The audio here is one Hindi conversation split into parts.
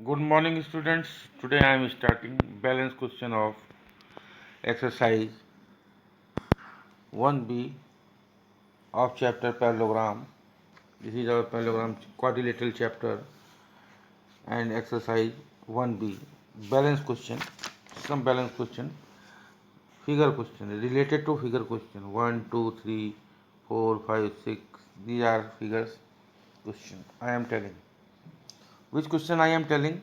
Good morning, students. Today I am starting balance question of exercise 1B of chapter parallelogram. This is our parallelogram quadrilateral chapter and exercise 1B balance question. Some balance question, figure question related to figure question 1, 2, 3, 4, 5, 6. These are figures question. I am telling. Which question I am telling?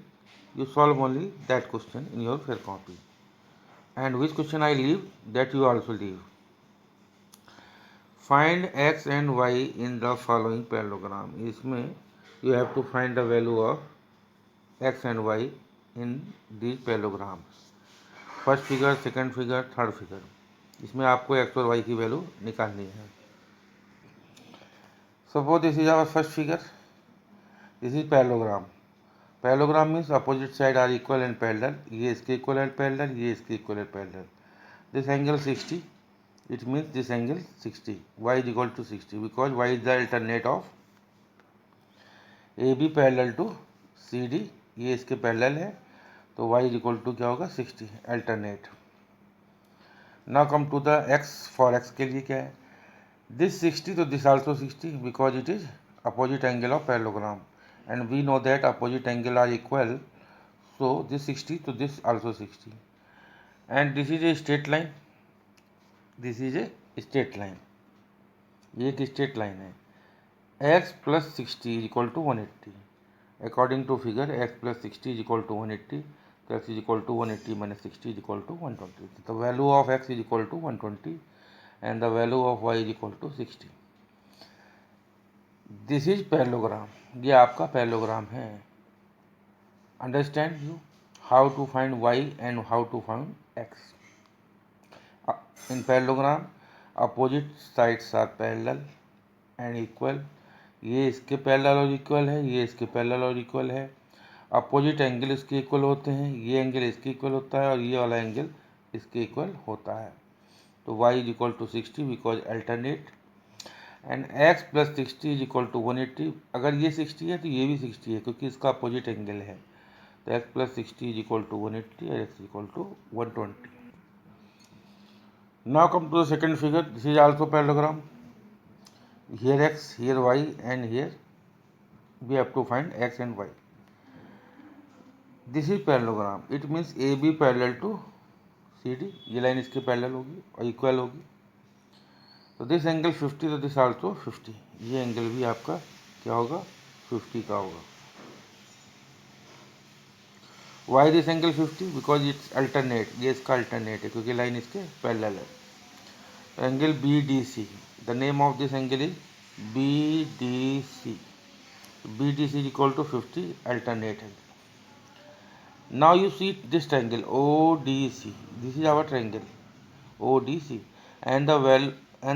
You solve only that question in your fair copy. And which question I leave, that you also leave. Find x and y in the following parallelogram. इसमें you have to find the value of x and y in these parallelograms. First figure, second figure, third figure, इसमें आपको x और y की वैल्यू निकालनी है. Suppose this is our first figure. This is parallelogram. Parallelogram means opposite side are equal and parallel. ये इसके equal and parallel, ये इसके equal and parallel. This angle 60. It means this angle 60. Y is equal to 60 because y is the alternate of AB parallel to CD. ये इसके पैरेलल है तो y is equal to क्या होगा 60 alternate. Now come to the x. For x के लिए क्या है, this 60 तो this also 60 because it is opposite angle of parallelogram and we know that opposite angle are equal, so this 60 तो this also 60 and this is a straight line. This is a straight line. ये एक स्ट्रेट लाइन है. x plus 60 is equal to 180. According to figure, x plus 60 is equal to 180. So x is equal to 180 minus 60 is equal to 120. The value of x is equal to 120 and the value of y is equal to 60. This is parallelogram. ये आपका parallelogram है. Understand you how to find y and how to find x. In parallelogram, opposite sides are parallel and equal. ये इसके पैरेलल और इक्वल है, ये इसके पैरेलल और इक्वल है. अपोजिट एंगल इसके इक्वल होते हैं, ये एंगल इसके इक्वल होता है और ये वाला एंगल इसके इक्वल होता है. तो y is equal to 60 because alternate and x plus 60 is equal to 180. अगर ये 60 है तो ये भी 60 है क्योंकि इसका अपोजिट एंगल है. तो x plus 60 is equal to 180 और x is equal to 120. Now come to the second figure. This is also parallelogram. Here x, here y and here we have to find x and y. This is parallelogram. It means AB parallel to CD. ये लाइन इसके पैरेलल होगी और इक्वल होगी. तो दिस एंगल 50 तो दिस आल्सो 50. ये एंगल भी आपका क्या होगा 50 का होगा. Why this angle 50? Because it's alternate. ये इसका alternate है क्योंकि लाइन इसके पैरेलल है. Angle BDC. The name of this angle is BDC. BDC is equal to 50 alternate angle. Now you see this triangle ODC. This is our triangle ODC and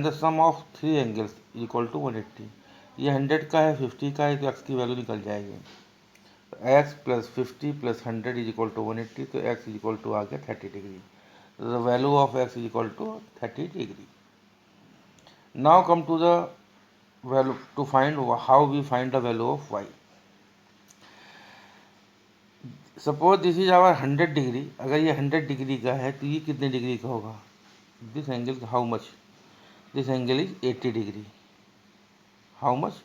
the sum of three angles is equal to 180. ये 100 का है, 50 का है, तो x की वैल्यू निकल जाएगी. x plus 50 plus 100 is equal to 180. तो x इज इक्वल टू आ गया 30 degree. The value of x is equal to 30 degree. Now come to the value to find how we find the value of y. Suppose this is our 100 degree. अगर ये 100 डिग्री का है तो ये कितने डिग्री का होगा. This angle how much? This angle is 80 degree. How much?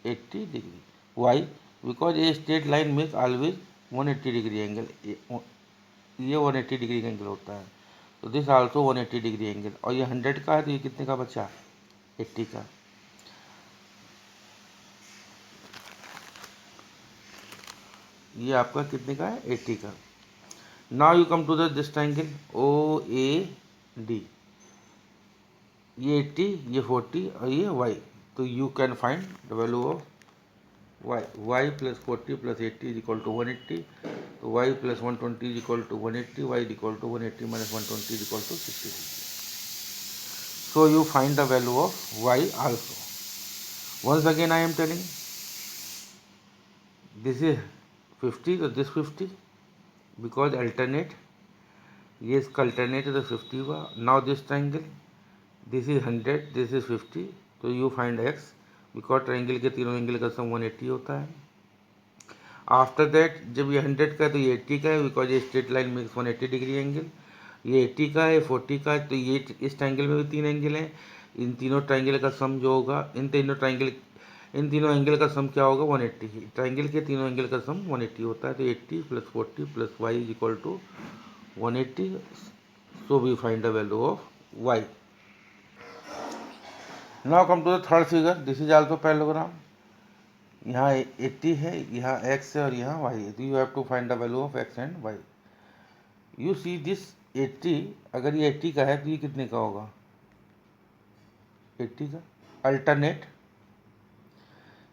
80 degree. Why? Because a straight line makes always 180 degree angle. ये 180 डिग्री का एंगल होता है. तो दिस आल्सो 180 डिग्री एंगल. और ये 100 का है तो ये कितने का बचा 80 का. ये आपका कितने का है 80 का. Now you come to this triangle OAD. ये 80, ये 40 और ये y. तो you can find the value of y. y plus 40 plus 80 is equal to 180. तो y plus 120 is equal to 180. y is equal to 180 minus 120 is equal to 60. So you find the value of y also. Once again I am telling this is 50 तो दिस 50 बिकॉज अल्टरनेट. ये इसका अल्टरनेट है तो 50 हुआ. Now this triangle this is 100 this is 50. तो you find x because triangle के तीनों एंगल का सम 180 होता है. आफ्टर दैट जब ये 100 का है तो ये 80 का है, बिकॉज ये straight line makes 180 degree angle. ये 80 का है, 40 का है, तो ये इस ट्राइंगल में भी 3 एंगल हैं। इन तीनों ट्राइंगल का सम जो होगा, इन तीनों एंगल का सम क्या होगा, 180। ट्राइंगल के तीनों एंगल का सम 180 होता है, तो 80 + 40 + y is equal to 180। So we find the value of y। Now come to the third figure, this is also parallelogram. यहाँ 80 है, यहाँ x है और यहाँ y है, तो you have to find the value of x and y। You see this 80, अगर ये 80 का है तो ये कितने का होगा, 80 का। अल्टरनेट,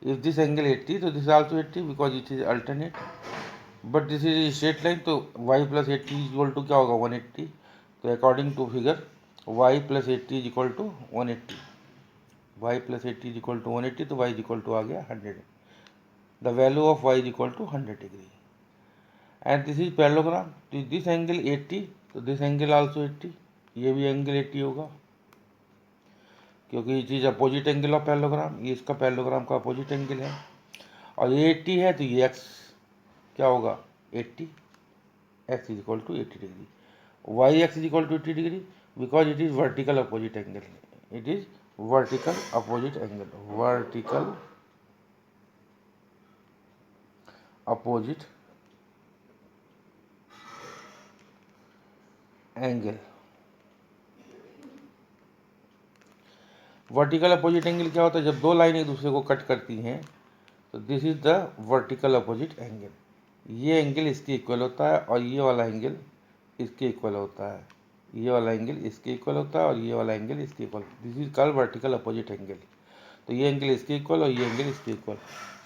इफ दिस एंगल 80 तो this also 80 because it is alternate, but this is straight line, तो y + 80 इज इक्वल टू क्या होगा, 180। तो according to figure y + 80 is equal to 180, y + 80 is equal to 180, तो y इज इक्वल टू आ गया 100। The value of y is equal to 100 degree. And this is parallelogram, तो दिस एंगल 80, तो दिस एंगल आल्सो 80, ये भी एंगल 80 होगा, क्योंकि it is opposite angle of parallelogram, ये इसका पैरेललोग्राम का अपोजिट एंगल है। और ये 80 है तो ये x क्या होगा, 80, x is equal to 80 degree. Y x is equal to 80 degree because it is vertical opposite angle, it is vertical opposite angle, vertical opposite angle. Vertical opposite angle क्या होता है, जब दो लाइन एक दूसरे को कट करती हैं, तो this is the vertical opposite angle. ये एंगल इसके इक्वल होता है और ये वाला एंगल इसके इक्वल होता है, ये वाला एंगल इसके इक्वल होता है और ये वाला एंगल इसके equal, this is called vertical opposite angle. तो ये एंगल इसके इक्वल और ये एंगल इसके इक्वल,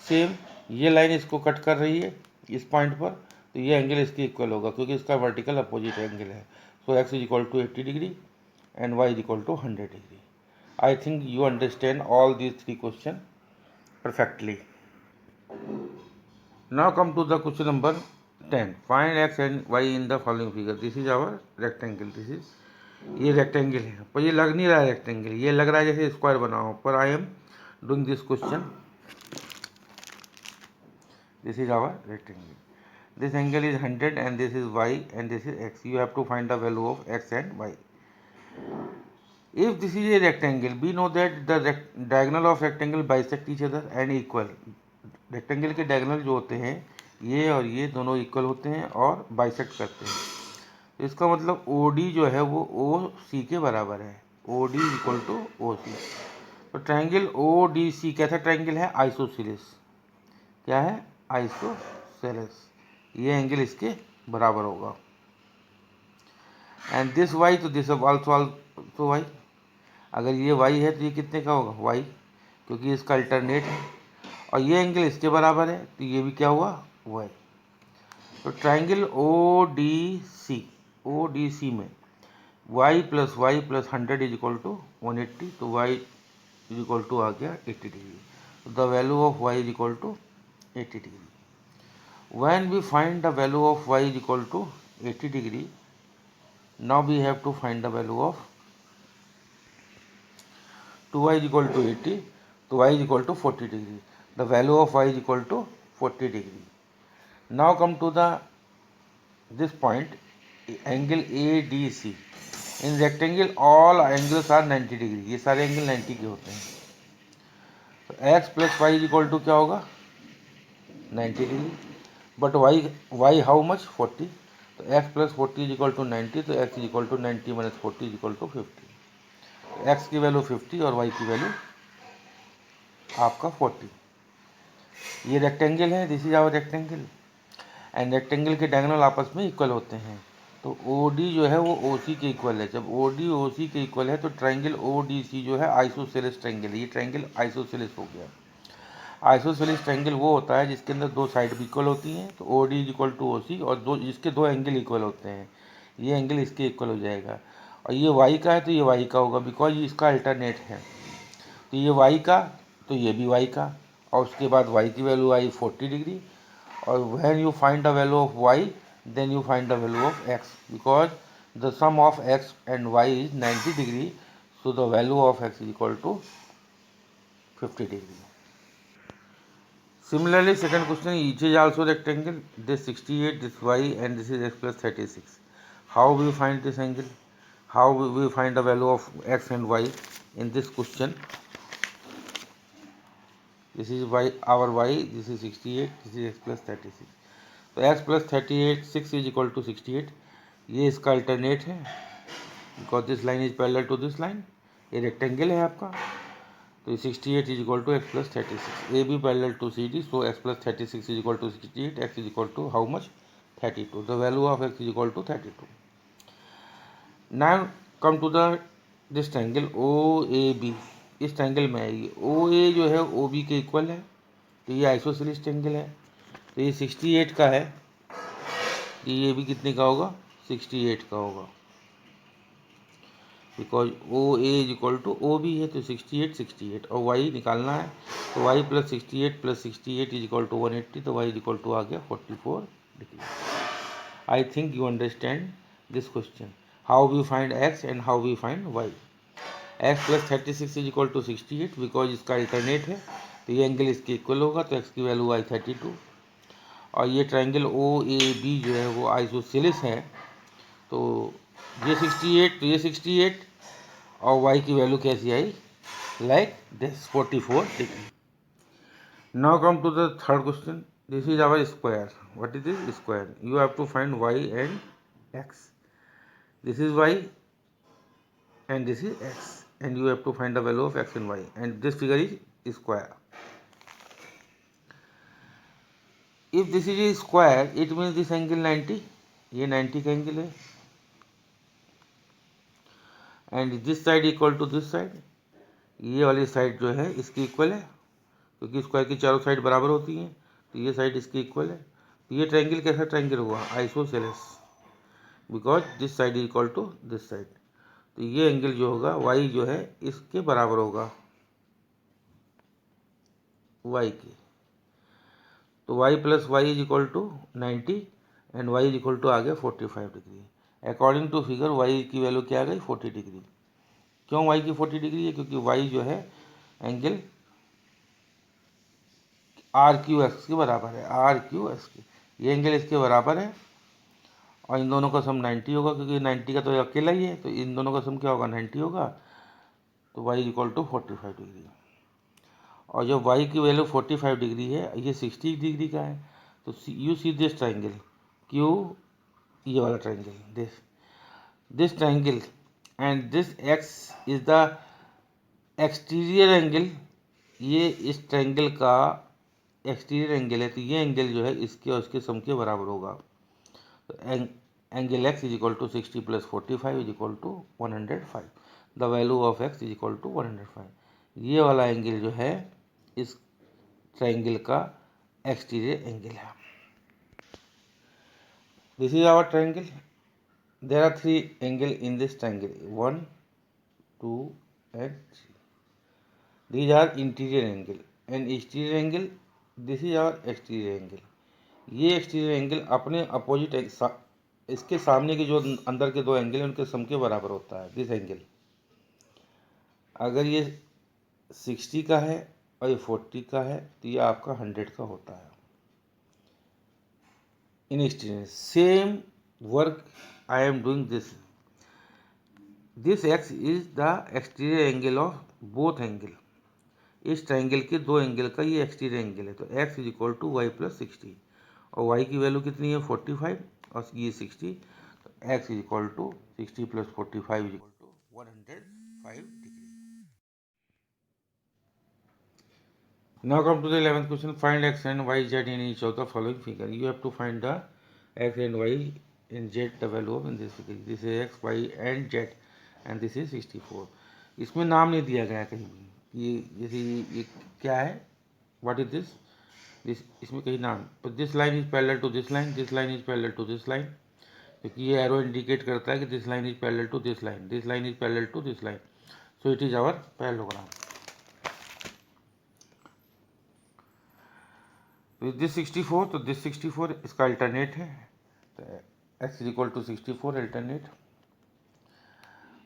सेम ये लाइन इसको कट कर रही है इस पॉइंट पर, तो ये एंगल इसके इक्वल होगा क्योंकि इसका वर्टिकल अपोजिट एंगल है। So x is equal to 80 degree and y is equal to 100 degree. I think you understand all these 3 question perfectly. Now come to the question number 10. Find x and y in the following figure. This is our rectangle. This is ये रेक्टेंगल है, पर ये लग नहीं रहा है रेक्टेंगल, ये लग रहा है जैसे स्क्वायर बना हो, पर I am doing this question. This is our rectangle, this angle is 100 and this is y and this is x. You have to find the value of x and y. If this is a rectangle, we know that the diagonal of rectangle bisect each other and equal. Rectangle के डायगोनल जो होते हैं ये और ये दोनों इक्वल होते हैं और बाइसेक्ट करते हैं, तो इसका मतलब OD जो है वो OC के बराबर है, OD इक्वल टू OC। तो ट्राइंगल ODC कैसा ट्राइंगल है, आइसोसेलेस। क्या है, आइसोसेलेस, ये एंगल इसके बराबर होगा। एंड दिस y, तो दिस आल्सो y, अगर ये y है तो ये कितने का होगा, y, क्योंकि इसका अल्टरनेट है, और ये एंगल इसके बराबर है तो ये भी क्या हुआ, y। तो ट्राइंगल ODC में y + y + 100 is equal to 180, तो y इज इक्वल टू आ गया 80 डिग्री। तो the value of y is equal to 80 degree. When we find the value of y is equal to 80 degree, now we have to find the value of 2y is equal to 80, तो y is equal to 40 degree. The value of y is equal to 40 degree. Now come to the this point, angle ADC. In rectangle all angles are 90 degree, ये सारे एंगल 90 के होते हैं। तो x + y is equal to क्या होगा, 90 degree, but y how much, 40, तो x + 40 इज इक्वल टू 90, तो x is equal to 90 - 40 is equal to 50। तो x की वैल्यू 50 और y की वैल्यू आपका 40। ये रेक्टेंगल है, this is our rectangle, and rectangle के डायगोनल आपस में इक्वल होते हैं, तो OD जो है वो OC के इक्वल है। जब OD OC के इक्वल है तो ट्राइंगल ODC जो है आइसोसेलेस ट्राइंगल है, ये ट्राइंगल आइसोसेलेस हो गया। आइसोसेलेस ट्राइंगल वो होता है जिसके अंदर दो साइड भी इक्वल होती हैं, तो OD is equal to OC, और जिसके दो एंगल इक्वल होते हैं, ये एंगल इसके इक्वल हो जाएगा। और ये y का है तो ये y का होगा बिकॉज इसका अल्टरनेट है, तो ये y का तो ये भी y का, और उसके बाद y की वैल्यू आई 40 डिग्री। और when you find the value of y, then you find the value of x, because the sum of x and y is 90 degree, so the value of x is equal to 50 degree. Similarly, second question, each is also rectangle. This 68, this y, and this is x plus 36. How we find this angle? How we find the value of x and y in this question? This is y, our y, this is 68, this is x plus 36. तो x plus 38, 6 is equal to 68. ये इसका अल्टरनेट है, because this line is parallel to this line. ये रेक्टेंगल है आपका, तो 68 is equal to x plus 36. A B parallel to C D, so x plus 36 is equal to 68. X is equal to how much? 32. The value of x is equal to 32. Now come to the this triangle O A B. इस ट्रायंगल में आएगी ओ ए जो है ओ बी के इक्वल है, तो ये आइसोसेलेस ट्रायंगल है. तो ये 68 का है, ये भी कितने का होगा? 68 का होगा, because O A is equal to O B है, तो 68 68 और वाई निकालना है, तो y plus 68 plus 68 is equal to 180, तो वाई इज इक्वल टू आ गया 44 degree. I think you understand this question. How we find x and how we find y. X plus 36 is equal to 68, because इसका अल्टरनेट है, तो ये एंगल इसके इक्वल होगा, तो एक्स की वैल्यू आई 32. और ये ट्रायंगल ओ ए बी जो है वो आइसोसेलेस है, तो ये 68, तो ये 68 और y की वैल्यू कैसी आई? Like this 44 degree. Now come to the third question. This is our square. What is this square? You have to find y and x. This is y and this is x, and you have to find the value of x and y, and this figure is square. If this is a square, it means this angle 90. ये 90 का एंगल है, and this side equal to this side. ये वाली साइड जो है इसकी इक्वल है, क्योंकि स्क्वायर की चारों साइड बराबर होती हैं, तो ये साइड इसकी इक्वल है. तो ये ट्रायंगल कैसा ट्रायंगल हुआ? Isosceles, because this side equal to this side. तो ये एंगल जो होगा y जो है इसके बराबर होगा y के. तो y plus y is equal to 90 and y is equal to आ गया 45 degree. According to figure y की वैल्यू क्या आ गई? 40 डिग्री. क्यों y की 40 डिग्री है? क्योंकि y जो है एंगल आर क्यू एक्स के बराबर है, आर क्यू एक्स के. ये एंगल इसके बराबर है, और इन दोनों का सम 90 होगा, क्योंकि 90 का तो अकेला ही है, तो इन दोनों का सम क्या होगा? 90 होगा. तो y is equal to 45 degree. और जब y की वैल्यू 45 डिग्री है, ये 60 डिग्री का है, तो you see this triangle Q, ये वाला triangle, this triangle, and this x is the exterior angle. ये इस ट्राइंगल का एक्सटीरियर एंगल है, तो ये एंगल जो है इसके और इसके सम के बराबर होगा. तो angle x is equal to 60 plus 45 is equal to 105. The value of x is equal to 105. ये वाला एंगल जो है इस ट्रायंगल का एक्सटीरियर एंगल है. This is our triangle. There are 3 angle in this triangle, 1 2 and 3. These are interior angle and exterior angle. This is our exterior angle. ये एक्सटीरियर एंगल अपने अपोजिट इसके सामने के जो अंदर के दो एंगल हैं उनके सम के बराबर होता है. दिस एंगल, अगर ये 60 का है और ये 40 का है, तो ये आपका 100 का होता है. In exterior same work I am doing this. This x is the exterior angle of both angle. इस ट्रायंगल के दो एंगल का ये एक्सटीरियर एंगल है, तो x is equal to y plus 60, और y की वैल्यू कितनी है? 45 और ये 60, तो x is equal to 60 plus 45 is equal to 105 degree. Now come to the 11th question. Find x and y z in each of the following figure. You have to find the x and y in z, the value of in this figure. This is x, y and z, and this is 64. इसमें नाम नहीं दिया गया कहीं भी. ये जैसे ये क्या है? What is this? इसमें कहीं नाम, तो this line is parallel to this line, this line is parallel to this line, क्योंकि ये एरो इंडिकेट करता है कि this line is parallel to this line, this line is parallel to this line, so it is our parallelogram. This 64, तो दिस 64 इसका अल्टरनेट है, तो x is equal to 64 alternate.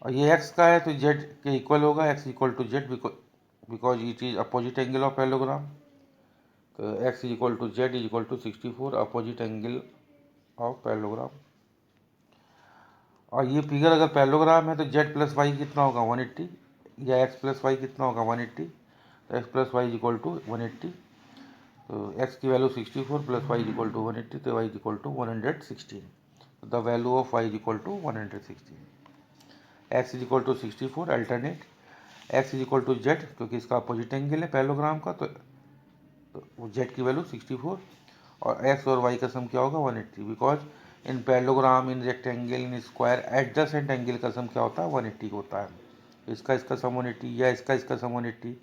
और ये x का है तो z के इक्वल होगा, x equal to z, because it is opposite angle of parallelogram. तो x is equal to z is equal to 64 opposite angle of parallelogram. और ये फिगर अगर पैरेललोग्राम है तो z प्लस वाई कितना होगा 180, या x प्लस वाई कितना होगा 180, तो x plus y is equal to 180। तो x की value 64 plus y is equal to 180, तो y is equal to 116। The value of y is equal to 116। x is equal to 64 alternate, x is equal to z क्योंकि इसका अपोजिट एंगल है पैरेललोग्राम का, तो z की वैल्यू 64 और x और y का सम क्या होगा 180, because in parallelogram, in rectangle, in square adjacent angle का सम क्या होता है 180 होता है। इसका सम 180 या इसका सम 180,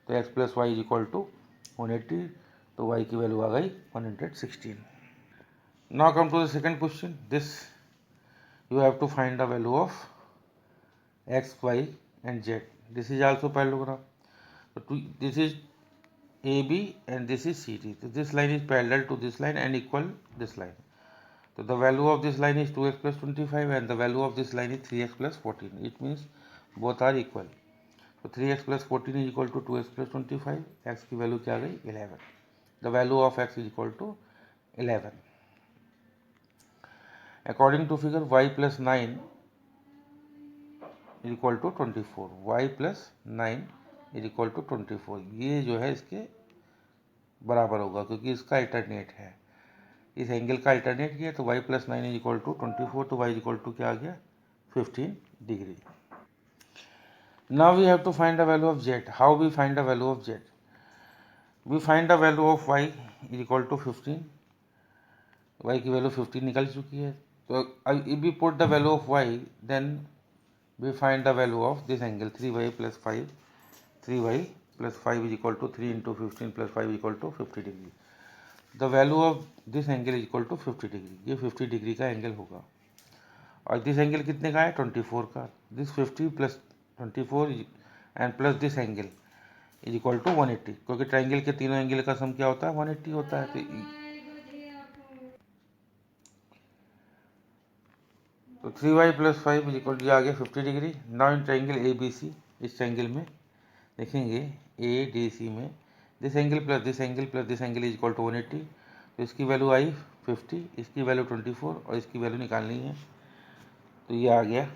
तो x plus y is equal to 180, तो y की वैल्यू आ गई 116। Now come to the second question. This you have to find the value of x, y and z. This is also parallelogram. So this is AB and this is CD. So this line is parallel to this line and equal this line. So the value of this line is 2x plus 25 and the value of this line is 3x plus 14. It means both are equal. So 3x plus 14 is equal to 2x plus 25. X की वैल्यू क्या आ गई 11. The value of x is equal to 11. According to figure, y plus 9 is equal to 24. y plus 9 is equal to 24. ये जो है इसके बराबर होगा क्योंकि इसका अल्टरनेट है, इस एंगल का अल्टरनेट किया, तो y plus 9 is equal to 24, तो y is equal to क्या आ गया 15 degree. Now we have to find the value of z. How we find the value of z? We find the value of y is equal to 15. y की वैल्यू 15 निकल चुकी है, तो if we put the value of y, then we find the value of this angle 3y plus 5. 3y plus 5 is equal to 3 into 15 plus 5 is equal to 50 degree. The value of this angle is equal to 50 degree. ये 50 डिग्री का एंगल होगा। और दिस एंगल कितने का है 24 का। This 50 plus 24 and plus this angle is equal to 180, क्योंकि ट्राइंगल के तीनों एंगल का सम क्या होता है 180 होता है। तो 3y plus 5 is equal to आ गया 50 degree. Now in triangle A B C, इस ट्राइंगल में देखेंगे ए डी सी में this angle plus this angle plus this angle is equal to 180, तो इसकी वैल्यू आई 50, इसकी वैल्यू 24 और इसकी वैल्यू निकालनी है, तो ये आ गया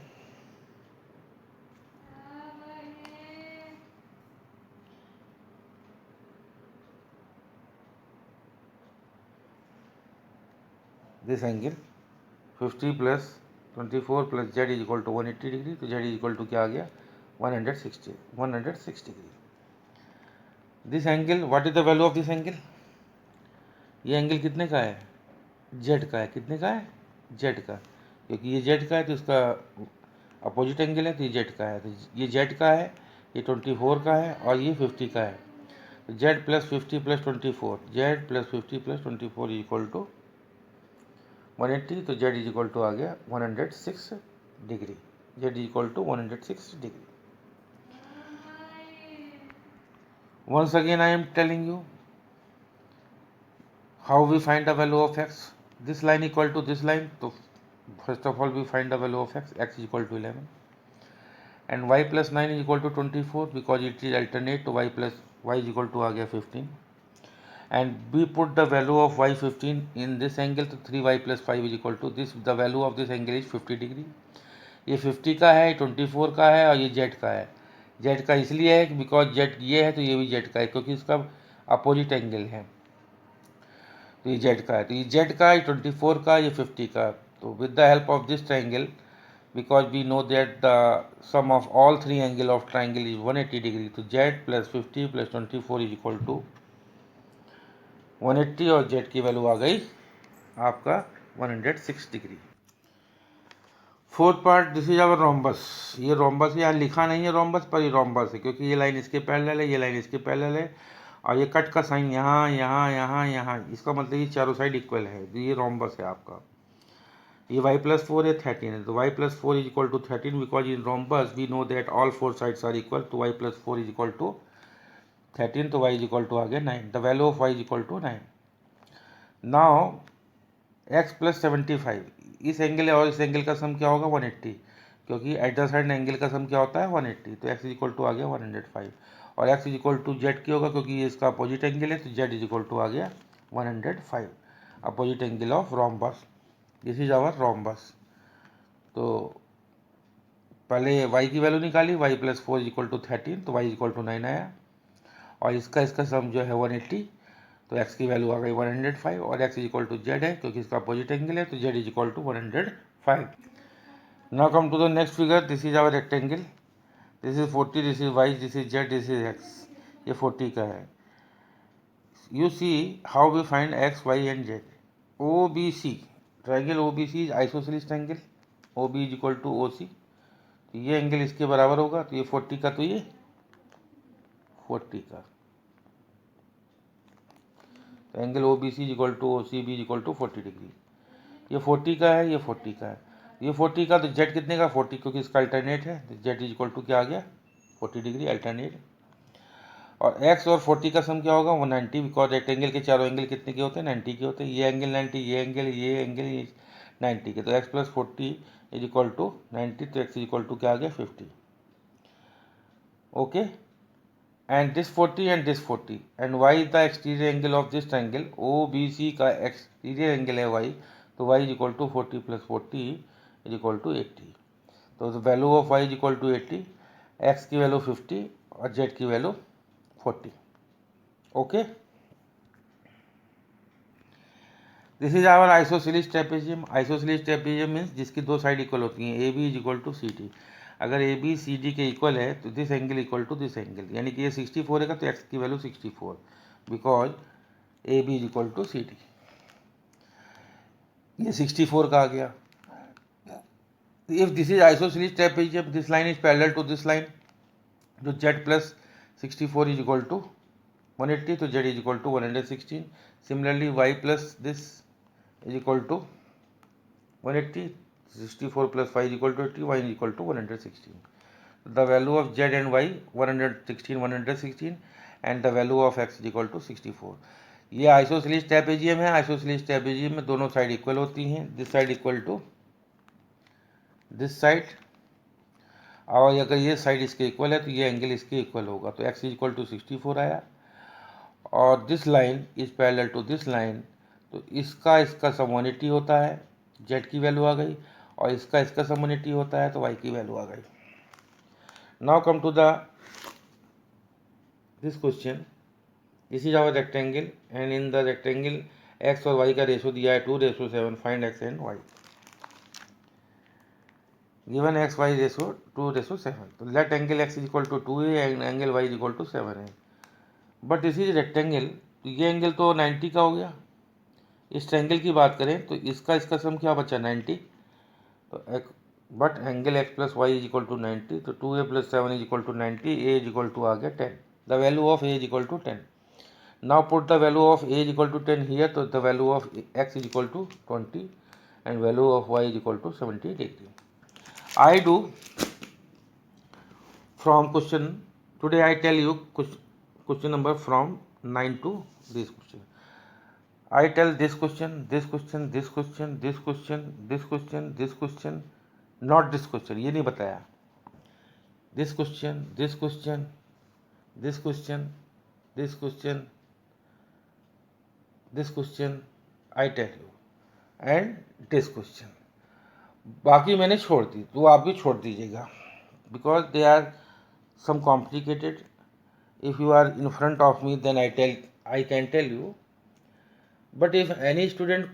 this angle 50 plus 24 plus z is equal to 180 degree, तो जेड इज इक्वल टू क्या आ गया 106 degree. This angle, what is the value of this angle? ये एंगल कितने का है जेड का है, कितने का है जेड का, क्योंकि ये जेड का है तो इसका अपोजिट एंगल है, तो ये जेड का है, तो ये जेड का है, ये 24 का है और ये 50 का है, तो z plus 50 plus 24, z plus 50 plus 24 is equal to 180, तो जेड इज इक्वल टू आ गया 106 degree. Z is equal to 106 degree. Once again I am telling you how we find the value of x. This line equal to this line, so first of all we find the value of x. X is equal to 11 and y plus 9 is equal to 24 because it is alternate, तो y plus y is equal to आ गया 15 and we put the value of y 15 in this angle, तो 3y plus 5 is equal to this, the value of this angle is 50 degree. ये 50 का है, 24 का है और ये z का है। z का इसलिए है कि बिकॉज z ये है तो ये भी z का है, क्योंकि इसका अपोजिट एंगल है, तो ये z का है, तो ये z का, ये 24 का, ये 50 का। तो with the help of this triangle, because we know that the sum of all three angle of triangle is 180 degree, तो z plus 50 plus 24 is equal to 180 और z की वैल्यू आ गई आपका 106 degree. Fourth part, this is our rhombus. ये रोम्बस यहाँ लिखा नहीं है रोम्बस, पर ये रोम्बस है क्योंकि ये लाइन इसके पैरेलल है, ये लाइन इसके पैरेलल है और ये कट का साइन यहाँ यहाँ यहाँ यहाँ, इसका मतलब ये चारों साइड इक्वल है, तो ये रोम्बस है आपका। ये y प्लस 4 है 13 है, तो y plus 4 is equal to 13 because in rhombus we know that all four sides are equal, तो y plus 4 is equal to 13, तो y इज इक्वल टू आ गया 9, the value of y is equal to 9। Now x plus 75, इस एंगल और इस एंगल का सम क्या होगा 180, क्योंकि एडजेसेंट एंगल का सम क्या होता है 180, तो x इज इक्वल टू आ गया 105 और x is equal to z क्या होगा, क्योंकि ये इसका अपोजिट एंगल है तो z इज इक्वल टू आ गया 105, opposite angle of rhombus, this is our rhombus. तो पहले y की वैल्यू निकाली, y plus 4 is equal to 13, तो y इज इक्वल टू 9 आया, और इसका सम जो है 180, तो x की वैल्यू आ गई 105, और x is equal to z है क्योंकि इसका अपोजिट एंगल है, तो z is equal to 105। Now come to the next figure, this is our rectangle, this is 40, this is y, this is z, this is x, ये 40 का है। You see how we find x, y and z. OBC, triangle OBC is isosceles triangle, OB is equal to OC, तो ये एंगल इसके बराबर होगा, तो ये 40 का, तो ये 40 का, तो angle OBC is equal to OCB is equal to 40 degree. ये 40 का है, ये 40 का है, ये 40 का, तो जेड कितने का 40, क्योंकि इसका अल्टरनेट है, तो जेड इज इक्वल टू क्या आ गया 40 डिग्री अल्टरनेट। और x और 40 का सम क्या होगा 190, बिकॉज रेक्टेंगल के चारों एंगल कितने के होते हैं 90 के होते हैं, ये एंगल 90, ये एंगल 90 के, तो x plus 40 is equal to 90, तो x इज इक्वल टू क्या आ गया 50। Okay, and this 40 and this 40, and y the exterior angle of this triangle, OBC का एक्सटीरियर एंगल है y, तो y is equal to 40 plus 40 is equal to 80, तो the value of y is equal to 80, x की वैल्यू 50 और z की value 40। Okay, this is our isosceles trapezium. Isosceles trapezium means जिसकी दो साइड इक्वल होती हैं, ए B is equal to C D. अगर ए बी सी डी के इक्वल है तो this angle equal to this angle, यानी कि ये 64 है तो एक्स की value 64, because A B is equal to C D, ये 64 का आ गया। If this is isosceles trapezium, this line is parallel to this line, जो z plus 64 is equal to 180, तो z is equal to 116। Similarly y plus this is equal to 180, 64 plus 5 is equal to 80, y is equal to 116. The value of z and y 116 and the value of x is equal to 64. ये आइसोसेलेस ट्रेपेजियम है। आइसोसेलेस ट्रेपेजियम में दोनों साइड इक्वल होती हैं, this side equal to this side, और अगर ये साइड इसके इक्वल है तो ये एंगल इसके इक्वल होगा, तो x इज इक्वल टू 64 आया, और this line is parallel to this line, तो इसका सम 180 होता है, z की वैल्यू आ गई, और इसका सम 180 होता है, तो y की वैल्यू आ गई। Now come to this question, this is our rectangle, and in the rectangle x और y का रेशो दिया है 2:7, find x and y। Given x y ratio 2:7, तो let angle x is equal to 2a and angle y is equal to 7a, but this is rectangle, तो ये एंगल तो 90 का हो गया। इस ट्रायंगल की बात करें तो इसका सम क्या बचा 90, तो but angle x plus y is equal to 90, तो 2a plus 7 is equal to 90, a is equal to आ गया 10, the value of a is equal to 10। Now put the value of a is equal to 10 here, तो the value of x is equal to 20 and value of y is equal to 70 degree. I do from question, today I tell you question number from 9 to this question. I tell this question, this question, this question, this question, this question, this question, not this question, ये नहीं बताया, this question, this question, this question, this question, this question, I tell you, and this question, बाकी मैंने छोड़ दी, तो आप भी छोड़ दीजिएगा, because they are some complicated. If you are in front of me then I can tell you, but if any student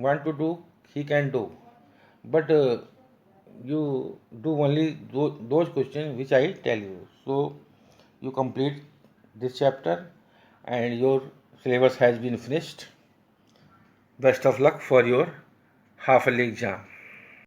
want to do, he can do, but you do only those questions which I tell you, so you complete this chapter and your syllabus has been finished. Best of luck for your half yearly exam.